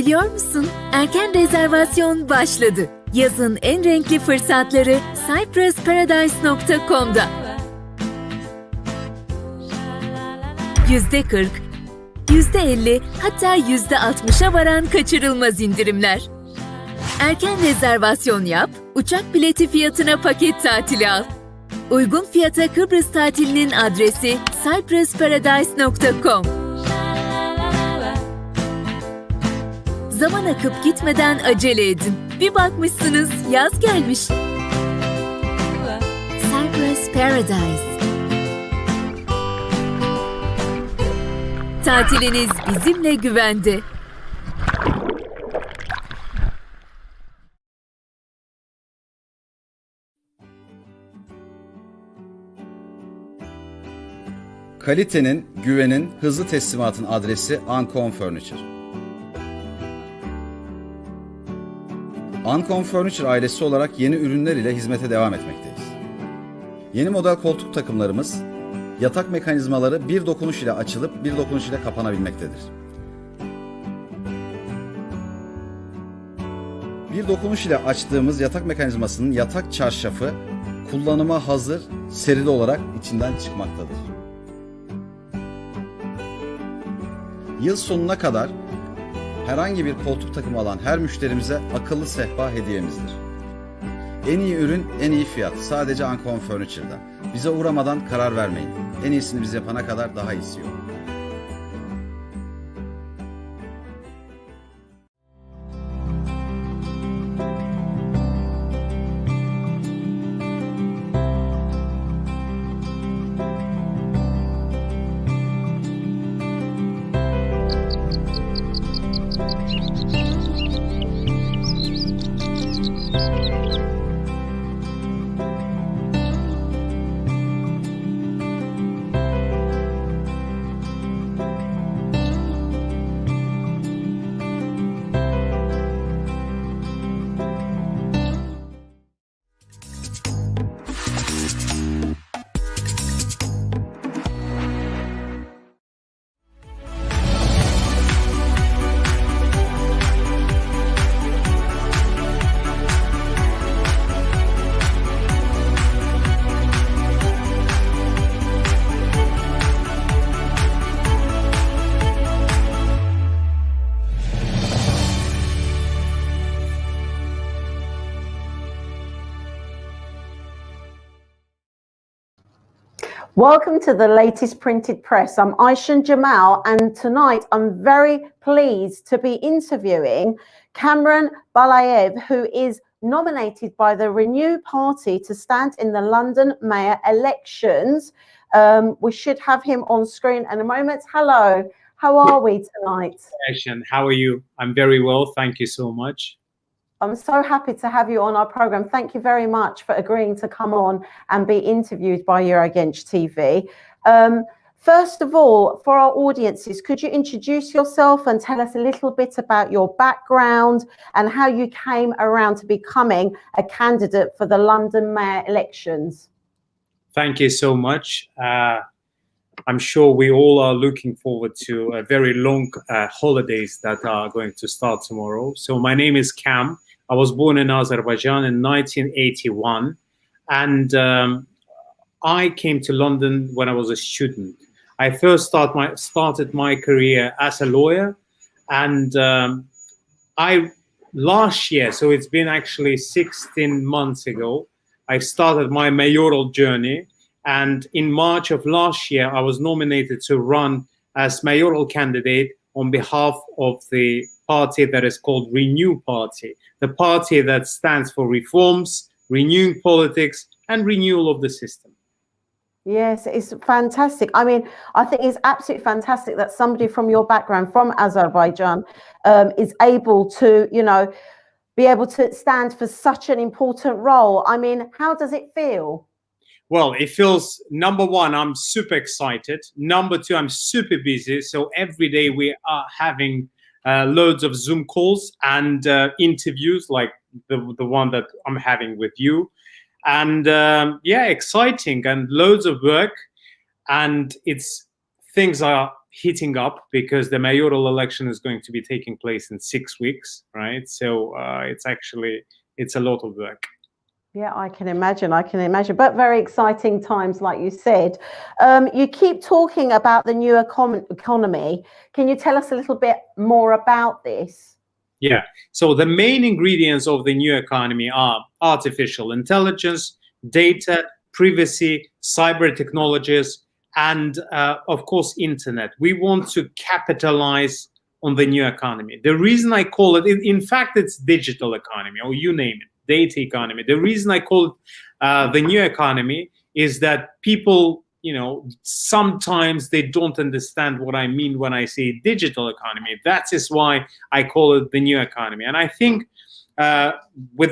Biliyor musun? Erken rezervasyon başladı. Yazın en renkli fırsatları cyprusparadise.com'da. %40, %50 hatta %60'a varan kaçırılmaz indirimler. Erken rezervasyon yap, uçak bileti fiyatına paket tatili al. Uygun fiyata Kıbrıs tatilinin adresi cyprusparadise.com. Zaman akıp gitmeden acele edin. Bir bakmışsınız yaz gelmiş. Cyprus Paradise. Tatiliniz bizimle güvende. Kalitenin, güvenin, hızlı teslimatın adresi Ancon Furniture. Ancon Furniture ailesi olarak yeni ürünler ile hizmete devam etmekteyiz. Yeni model koltuk takımlarımız, yatak mekanizmaları bir dokunuş ile açılıp bir dokunuş ile kapanabilmektedir. Bir dokunuş ile açtığımız yatak mekanizmasının yatak çarşafı kullanıma hazır, serili olarak içinden çıkmaktadır. Yıl sonuna kadar herhangi bir koltuk takımı alan her müşterimize akıllı sehpa hediyemizdir. En iyi ürün, en iyi fiyat. Sadece Ancon Furniture'da. Bize uğramadan karar vermeyin. En iyisini biz yapana kadar daha iyisi yok. Welcome to the latest printed press. I'm Aysen Djemal, and tonight I'm very pleased to be interviewing Kamran Balayev, who is nominated by the Renew Party to stand in the London mayor elections. We should have him on screen in a moment. Hello, how are we tonight? Aysen, how are you? I'm very well, thank you so much. I'm so happy to have you on our program. Thank you very much for agreeing to come on and be interviewed by Eurogenge TV. First of all, for our audiences, could you introduce yourself and tell us a little bit about your background and how you came around to becoming a candidate for the London mayor elections? Thank you so much. I'm sure we all are looking forward to a very long holidays that are going to start tomorrow. So my name is Cam. I was born in Azerbaijan in 1981, and I came to London when I was a student. I first started my career as a lawyer, and last year, so it's been actually 16 months ago, I started my mayoral journey. And in March of last year, I was nominated to run as mayoral candidate on behalf of the party that is called Renew Party, the party that stands for reforms, renewing politics, and renewal of the system. Yes, it's fantastic. I mean, I think it's absolutely fantastic that somebody from your background, from Azerbaijan, is able to, you know, be able to stand for such an important role. I mean, how does it feel? Well, it feels, number one, I'm super excited. Number two, I'm super busy. So every day we are having loads of Zoom calls and interviews like the one that I'm having with you. And yeah, exciting and loads of work. And things are heating up because the mayoral election is going to be taking place in 6 weeks, right? So it's a lot of work. Yeah, I can imagine, but very exciting times, like you said. You keep talking about the new economy. Can you tell us a little bit more about this? Yeah, so the main ingredients of the new economy are artificial intelligence, data, privacy, cyber technologies, and of course, internet. We want to capitalize on the new economy. The reason I call it, in fact, it's digital economy, or you name it, data economy. The reason I call it the new economy is that people, sometimes they don't understand what I mean when I say digital economy. That is why I call it the new economy. And I think with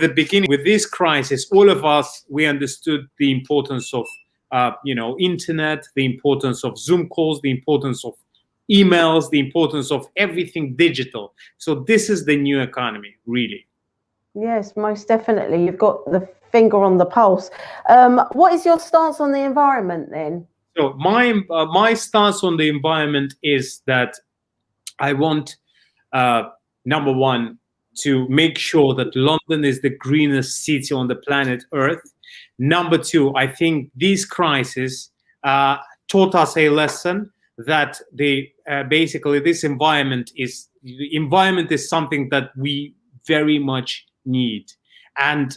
this crisis, all of us, we understood the importance of, internet, the importance of Zoom calls, the importance of emails, the importance of everything digital. So this is the new economy, really. Yes, most definitely. You've got the finger on the pulse. What is your stance on the environment then? So my stance on the environment is that I want, number one, to make sure that London is the greenest city on the planet Earth. Number two, I think these crises taught us a lesson that basically this environment is something that we very much need. And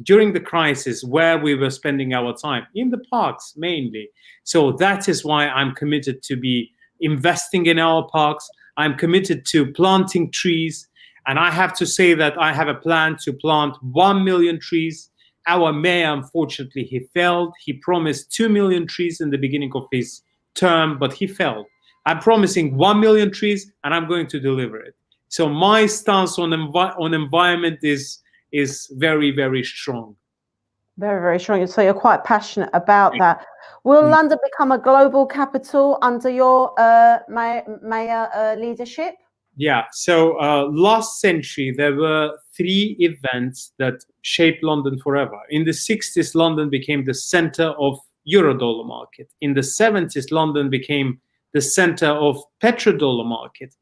during the crisis, where we were spending our time in the parks mainly. So that is why I'm committed to be investing in our parks. I'm committed to planting trees. And I have to say that I have a plan to plant 1 million trees. Our mayor, unfortunately, he failed. He promised 2 million trees in the beginning of his term, but he failed. I'm promising 1 million trees, and I'm going to deliver it. So my stance on environment is very, very strong. Very, very strong. So you're quite passionate about that. Will London become a global capital under your mayor leadership? Yeah. So last century, there were 3 events that shaped London forever. In the 60s, London became the center of Eurodollar market. In the 70s, London became the center of petrodollar market.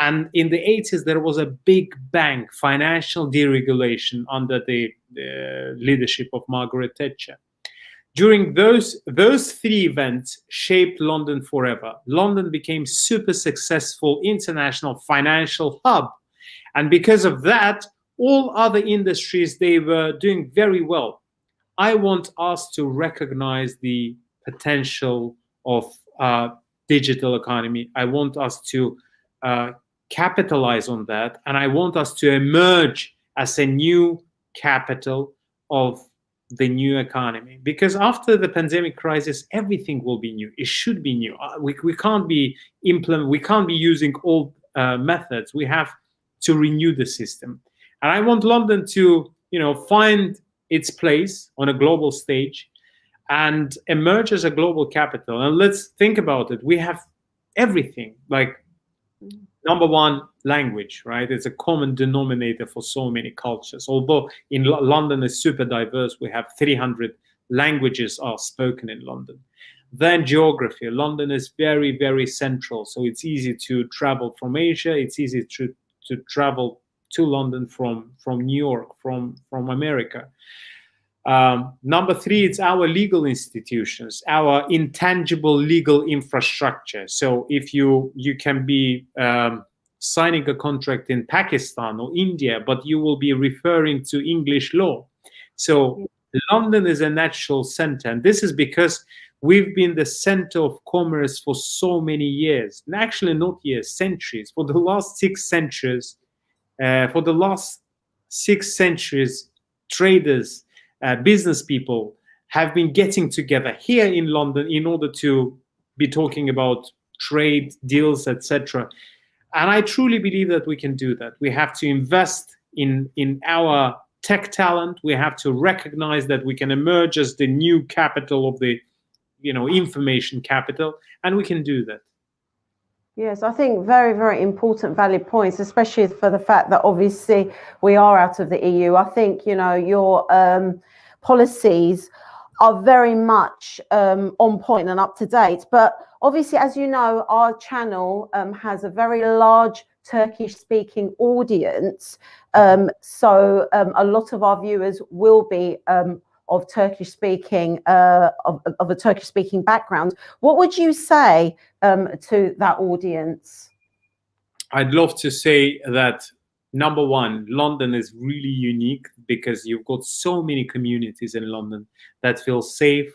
And in the 80s, there was a big bang financial deregulation under the leadership of Margaret Thatcher. During those 3 events shaped London forever. London became super successful international financial hub. And because of that, all other industries, they were doing very well. I want us to recognize the potential of digital economy. I want us to capitalize on that. And I want us to emerge as a new capital of the new economy, because after the pandemic crisis, everything will be new. It should be new. We can't be using old methods. We have to renew the system. And I want London to, find its place on a global stage and emerge as a global capital. And let's think about it. We have everything, like number one, language, right? It's a common denominator for so many cultures. Although in London is super diverse, we have 300 languages are spoken in London. Then geography. London is very, very central. So it's easy to travel from Asia. It's easy to travel to London from New York, from America. Number 3, it's our legal institutions, our intangible legal infrastructure. So if you can be signing a contract in Pakistan or India, but you will be referring to English law. So London is a natural center. And this is because we've been the center of commerce for so many years. And actually not years, centuries. For the last 6 centuries, traders, business people have been getting together here in London in order to be talking about trade deals, etc. And I truly believe that we can do that. We have to invest in our tech talent. We have to recognize that we can emerge as the new capital of the, information capital, and we can do that. Yes, I think very, very important, valid points, especially for the fact that obviously we are out of the EU. I think, your policies are very much on point and up to date. But obviously, as you know, our channel has a very large Turkish-speaking audience. So a lot of our viewers will be of Turkish-speaking, of a Turkish-speaking background. What would you say to that audience? I'd love to say that, number one, London is really unique because you've got so many communities in London that feel safe,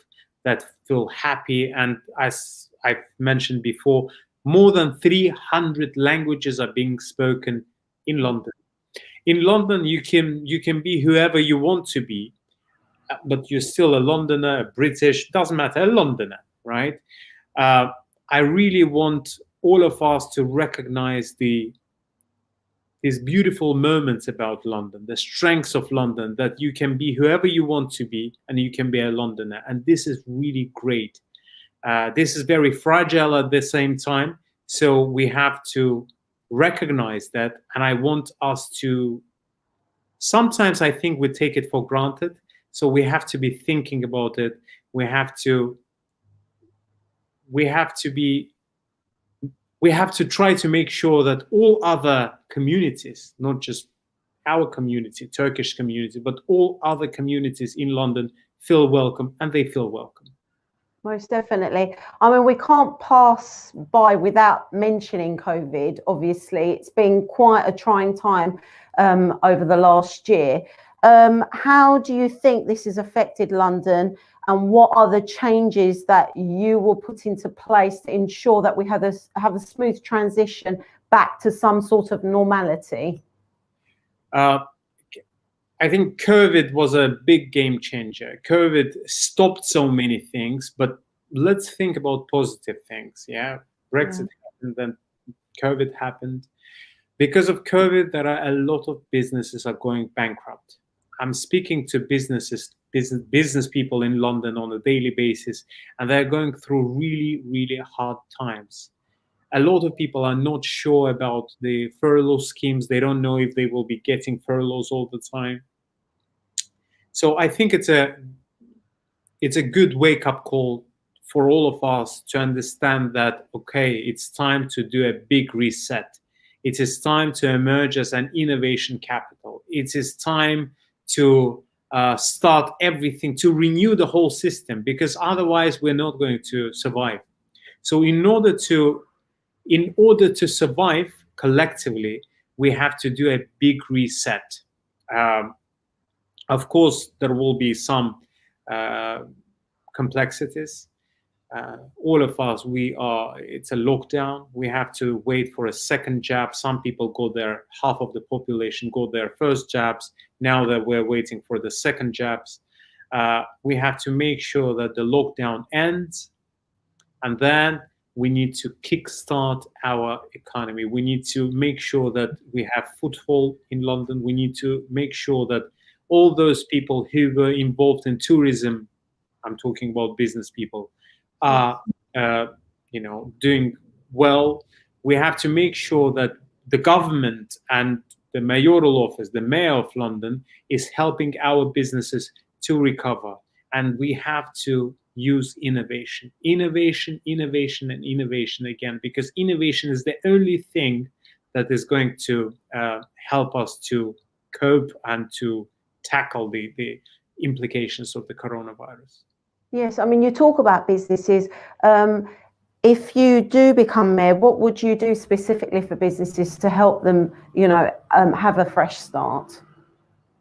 that feel happy. And as I've mentioned before, more than 300 languages are being spoken in London. In London, you can be whoever you want to be, but you're still a Londoner, a British, doesn't matter, a Londoner, right? I really want all of us to recognize these beautiful moments about London, the strengths of London, that you can be whoever you want to be and you can be a Londoner. And this is really great. This is very fragile at the same time. So we have to recognize that. And I want us to, sometimes I think we take it for granted. So we have to be thinking about it. We have to try to make sure that all other communities, not just our community, Turkish community, but all other communities in London feel welcome, and they feel welcome. Most definitely. I mean, we can't pass by without mentioning COVID. Obviously, it's been quite a trying time over the last year. How do you think this has affected London, and what are the changes that you will put into place to ensure that we have a smooth transition back to some sort of normality? I think COVID was a big game changer. COVID stopped so many things, but let's think about positive things. Yeah, Brexit happened, then COVID happened. Because of COVID, there are a lot of businesses are going bankrupt. I'm speaking to business people in London on a daily basis, and they're going through really, really hard times. A lot of people are not sure about the furlough schemes. They don't know if they will be getting furloughs all the time. So I think it's a good wake-up call for all of us to understand that, okay, it's time to do a big reset. It is time to emerge as an innovation capital. It is time to start everything, to renew the whole system, because otherwise we're not going to survive. So in order to survive collectively, we have to do a big reset. Of course, there will be some complexities. All of us, it's a lockdown. We have to wait for a second jab. Some people half of the population got their first jabs. Now that we're waiting for the second jabs, we have to make sure that the lockdown ends, and then we need to kickstart our economy. We need to make sure that we have footfall in London. We need to make sure that all those people who were involved in tourism, I'm talking about business people, are doing well. We have to make sure that the government and the mayoral office, the mayor of London, is helping our businesses to recover. And we have to use innovation, innovation, innovation, and innovation again, because innovation is the only thing that is going to help us to cope and to tackle the implications of the coronavirus. Yes, I mean, you talk about businesses. If you do become mayor, what would you do specifically for businesses to help them, have a fresh start?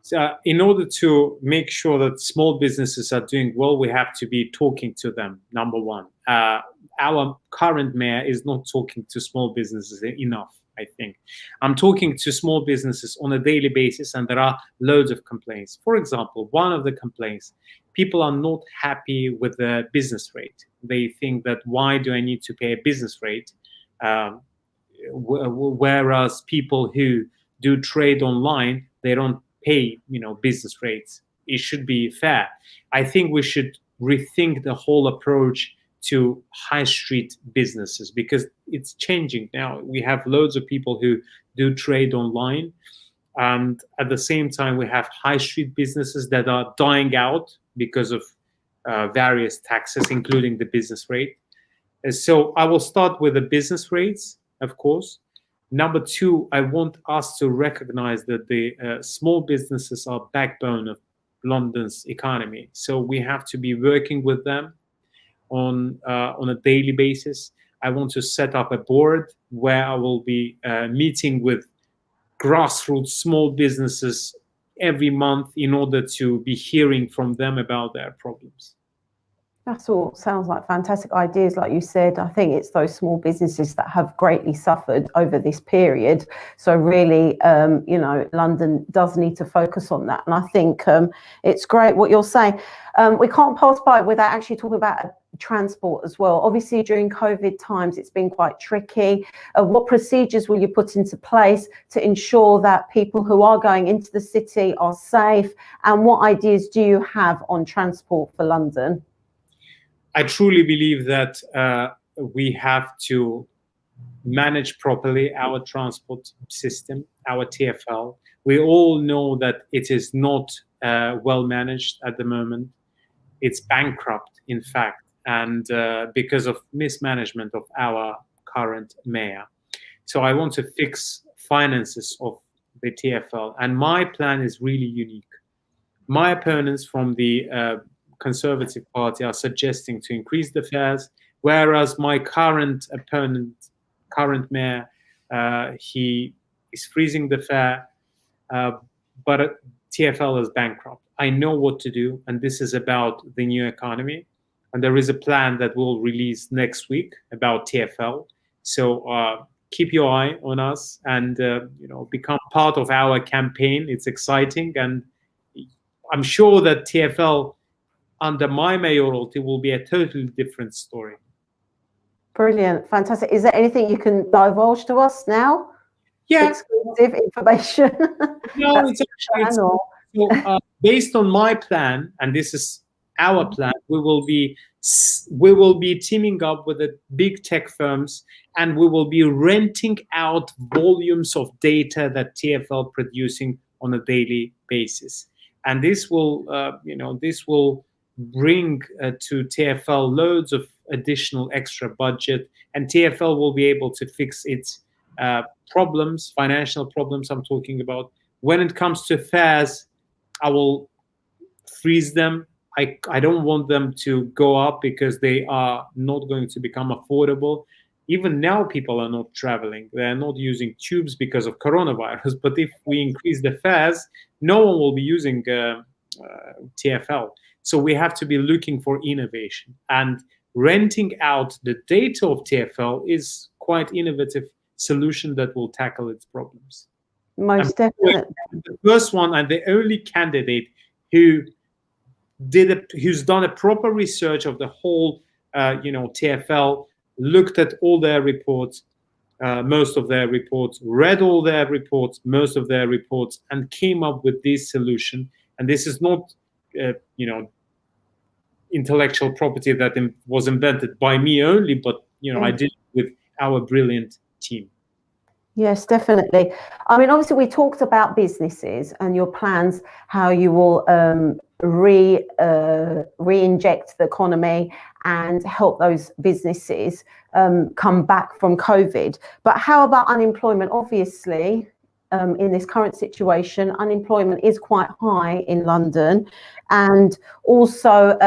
So in order to make sure that small businesses are doing well, we have to be talking to them, number one. Our current mayor is not talking to small businesses enough, I think. I'm talking to small businesses on a daily basis, and there are loads of complaints. For example, one of the complaints, people are not happy with the business rate. They think that, why do I need to pay a business rate? Whereas people who do trade online, they don't pay, business rates. It should be fair. I think we should rethink the whole approach to high street businesses, because it's changing now. We have loads of people who do trade online, and at the same time we have high street businesses that are dying out because of various taxes, including the business rate. So I will start with the business rates, of course. Number two, I want us to recognize that the small businesses are backbone of London's economy. So we have to be working with them on a daily basis. I want to set up a board where I will be meeting with grassroots small businesses every month in order to be hearing from them about their problems. That's all sounds like fantastic ideas. Like you said, I think it's those small businesses that have greatly suffered over this period. So really, London does need to focus on that. And I think it's great what you're saying. We can't pass by without actually talking about transport as well. Obviously, during COVID times, it's been quite tricky. What procedures will you put into place to ensure that people who are going into the city are safe? And what ideas do you have on transport for London? I truly believe that we have to manage properly our transport system, our TfL. We all know that it is not well managed at the moment. It's bankrupt, in fact, and because of mismanagement of our current mayor. So I want to fix finances of the TfL, and my plan is really unique. My opponents from the Conservative Party are suggesting to increase the fares, whereas my current opponent, current mayor, he is freezing the fare, but TfL is bankrupt. I know what to do, and this is about the new economy. And there is a plan that we'll release next week about TfL. So keep your eye on us and become part of our campaign. It's exciting, and I'm sure that TfL under my mayoralty will be a totally different story. Brilliant, fantastic. Is there anything you can divulge to us now? Yeah, exclusive information. No, so, based on my plan, and this is our plan, we will be teaming up with the big tech firms, and we will be renting out volumes of data that TfL producing on a daily basis, and this will bring to TfL loads of additional extra budget, and TfL will be able to fix its problems, financial problems I'm talking about. When it comes to fares, I will freeze them. I don't want them to go up because they are not going to become affordable. Even now, people are not traveling. They're not using tubes because of coronavirus. But if we increase the fares, no one will be using TfL. So we have to be looking for innovation. And renting out the data of TfL is quite innovative solution that will tackle its problems. Most definitely. The first one and the only candidate who's done a proper research of the whole, TfL, looked at all their reports, most of their reports, read all their reports, most of their reports, and came up with this solution. And this is not, intellectual property that was invented by me only, but I did it with our brilliant team. Yes, definitely. I mean, obviously, we talked about businesses and your plans, how you will re-inject the economy and help those businesses come back from COVID. But how about unemployment? Obviously, in this current situation, unemployment is quite high in London, and also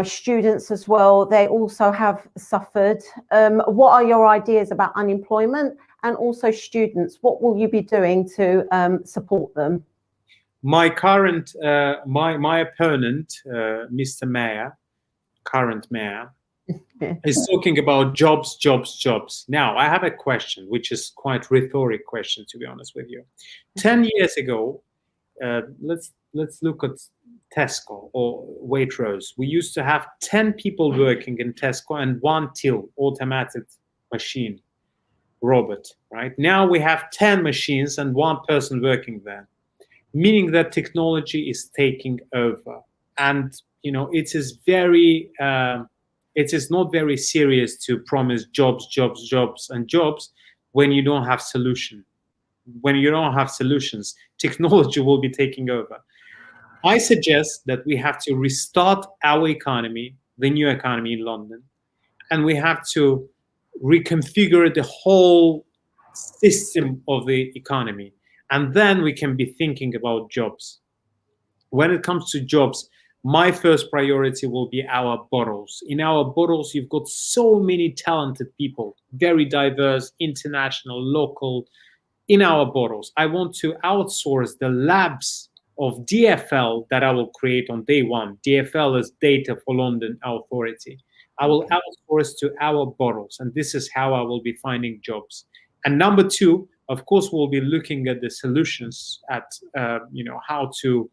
students as well, they also have suffered. What are your ideas about unemployment and also students? What will you be doing to support them? My current, my opponent, Mr. Mayor, current mayor, is talking about jobs, jobs, jobs. Now, I have a question, which is quite rhetoric question, to be honest with you. 10 years ago, let's look at Tesco or Waitrose. We used to have 10 people working in Tesco and one till automated machine robot, right? Now we have 10 machines and one person working there, meaning that technology is taking over. And, it is not very serious to promise jobs, jobs, jobs, and jobs when you don't have solution. When you don't have solutions, technology will be taking over. I suggest that we have to restart our economy, the new economy in London, and we have to reconfigure the whole system of the economy. And then we can be thinking about jobs. When it comes to jobs, my first priority will be our boroughs. In our boroughs, you've got so many talented people, very diverse, international, local, in our boroughs. I want to outsource the labs of DFL that I will create on day one. DFL is Data for London Authority. I will outsource to our boroughs, and this is how I will be finding jobs. And number two, of course, we'll be looking at the solutions at how to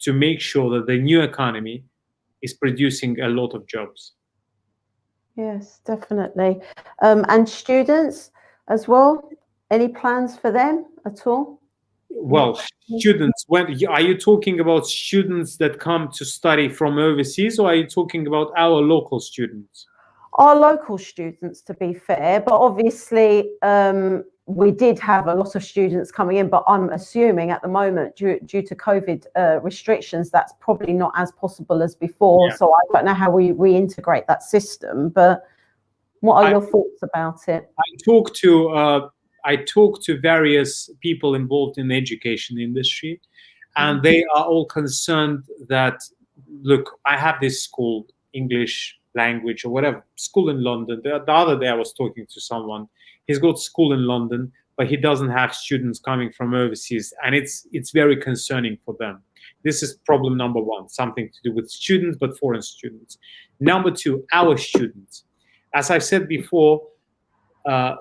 make sure that the new economy is producing a lot of jobs. Yes, definitely. And students as well. Any plans for them at all? Well, students, are you talking about students that come to study from overseas, or are you talking about our local students? Our local students, to be fair, but obviously we did have a lot of students coming in, but I'm assuming at the moment due to COVID restrictions, that's probably not as possible as before. Yeah. So I don't know how we reintegrate that system, but what are your thoughts about it? I talk to various people involved in the education industry, and they are all concerned that, look, I have this school, English language or whatever, school in London. The other day I was talking to someone. He's got school in London, but he doesn't have students coming from overseas, and it's very concerning for them. This is problem number one, something to do with students, but foreign students. Number two, our students. As I've said before,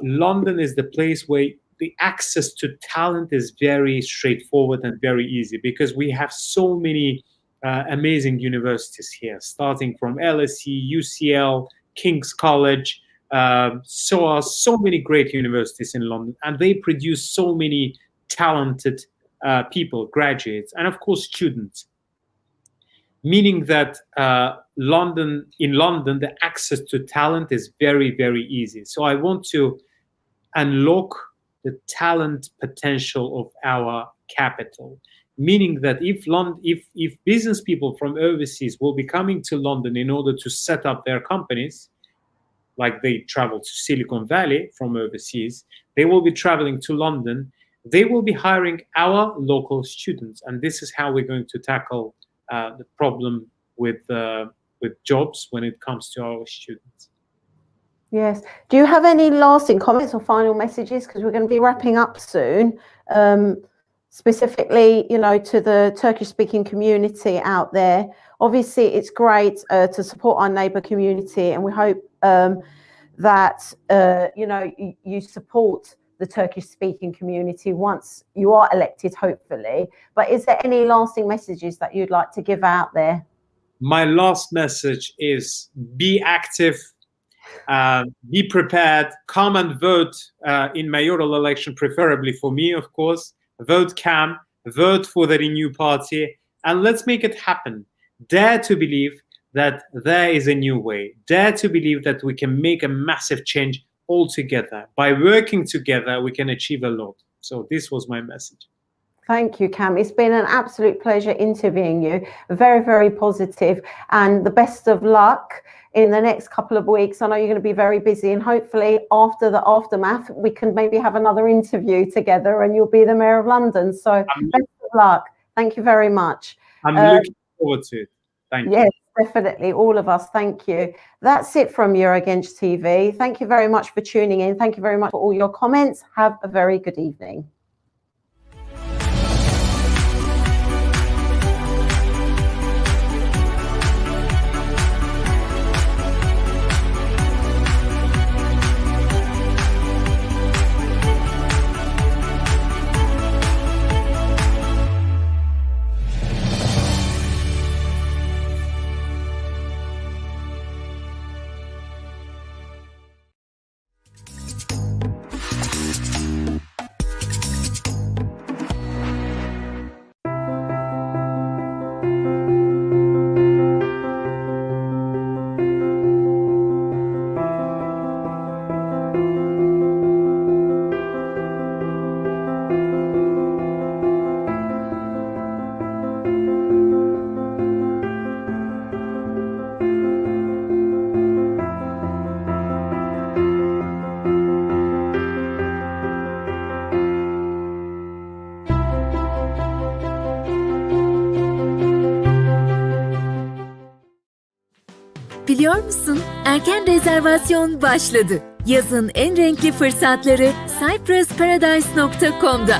London is the place where the access to talent is very straightforward and very easy, because we have so many amazing universities here, starting from LSE, UCL, King's College, so many great universities in London, and they produce so many talented people, graduates, and of course students. Meaning that in London, the access to talent is very, very easy. So I want to unlock the talent potential of our capital. Meaning that if business people from overseas will be coming to London in order to set up their companies, like they travel to Silicon Valley from overseas, they will be traveling to London. They will be hiring our local students, and this is how we're going to tackle the problem with jobs when it comes to our students. Yes. Do you have any lasting comments or final messages? Because we're going to be wrapping up soon. Specifically, to the Turkish-speaking community out there. Obviously, it's great to support our neighbour community, and we hope that you support the Turkish-speaking community once you are elected, hopefully. But is there any lasting messages that you'd like to give out there? My last message is be active, be prepared, come and vote in mayoral election, preferably for me, of course. Vote Cam, vote for the Renew Party, and let's make it happen. Dare to believe that there is a new way. Dare to believe that we can make a massive change all together. By working together, we can achieve a lot. So this was my message. Thank you, Cam. It's been an absolute pleasure interviewing you. Very, very positive, and the best of luck in the next couple of weeks. I know you're going to be very busy, and hopefully after the aftermath, we can maybe have another interview together and you'll be the Mayor of London. So best of luck. Thank you very much. I'm looking forward to it. Thank you. Yes, definitely. All of us. Thank you. That's it from Eurogenç TV. Thank you very much for tuning in. Thank you very much for all your comments. Have a very good evening. Biliyor musun? Erken rezervasyon başladı. Yazın en renkli fırsatları cyprusparadise.com'da.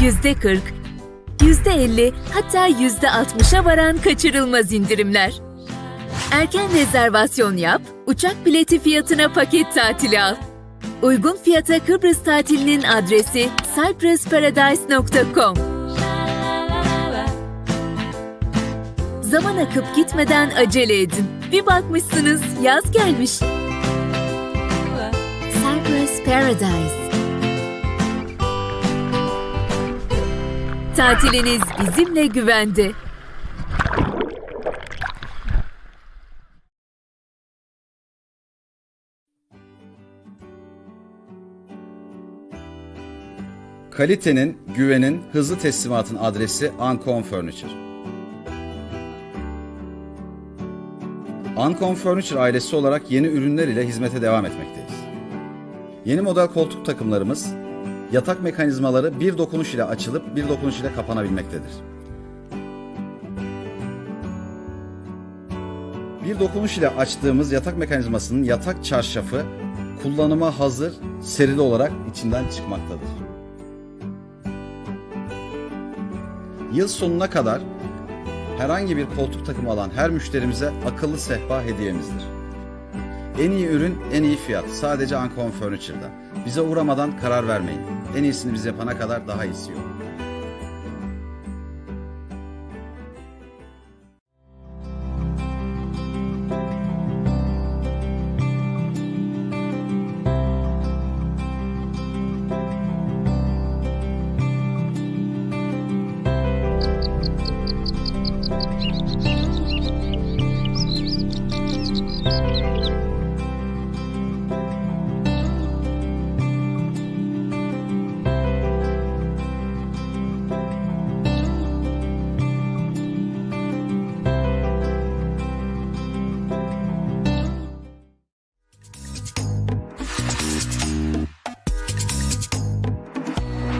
%40, %50 hatta %60'a varan kaçırılmaz indirimler. Erken rezervasyon yap, uçak bileti fiyatına paket tatili al. Uygun fiyata Kıbrıs tatilinin adresi cyprusparadise.com. Zaman akıp gitmeden acele edin. Bir bakmışsınız yaz gelmiş. Cyprus Paradise. Tatiliniz bizimle güvende. Kalitenin, güvenin, hızlı teslimatın adresi Ancon Furniture. Ancon Furniture ailesi olarak yeni ürünler ile hizmete devam etmekteyiz. Yeni model koltuk takımlarımız, yatak mekanizmaları bir dokunuş ile açılıp bir dokunuş ile kapanabilmektedir. Bir dokunuş ile açtığımız yatak mekanizmasının yatak çarşafı kullanıma hazır, serili olarak içinden çıkmaktadır. Yıl sonuna kadar herhangi bir koltuk takımı alan her müşterimize akıllı sehpa hediyemizdir. En iyi ürün, en iyi fiyat. Sadece Ancon Furniture'da. Bize uğramadan karar vermeyin. En iyisini biz yapana kadar daha iyisi yok.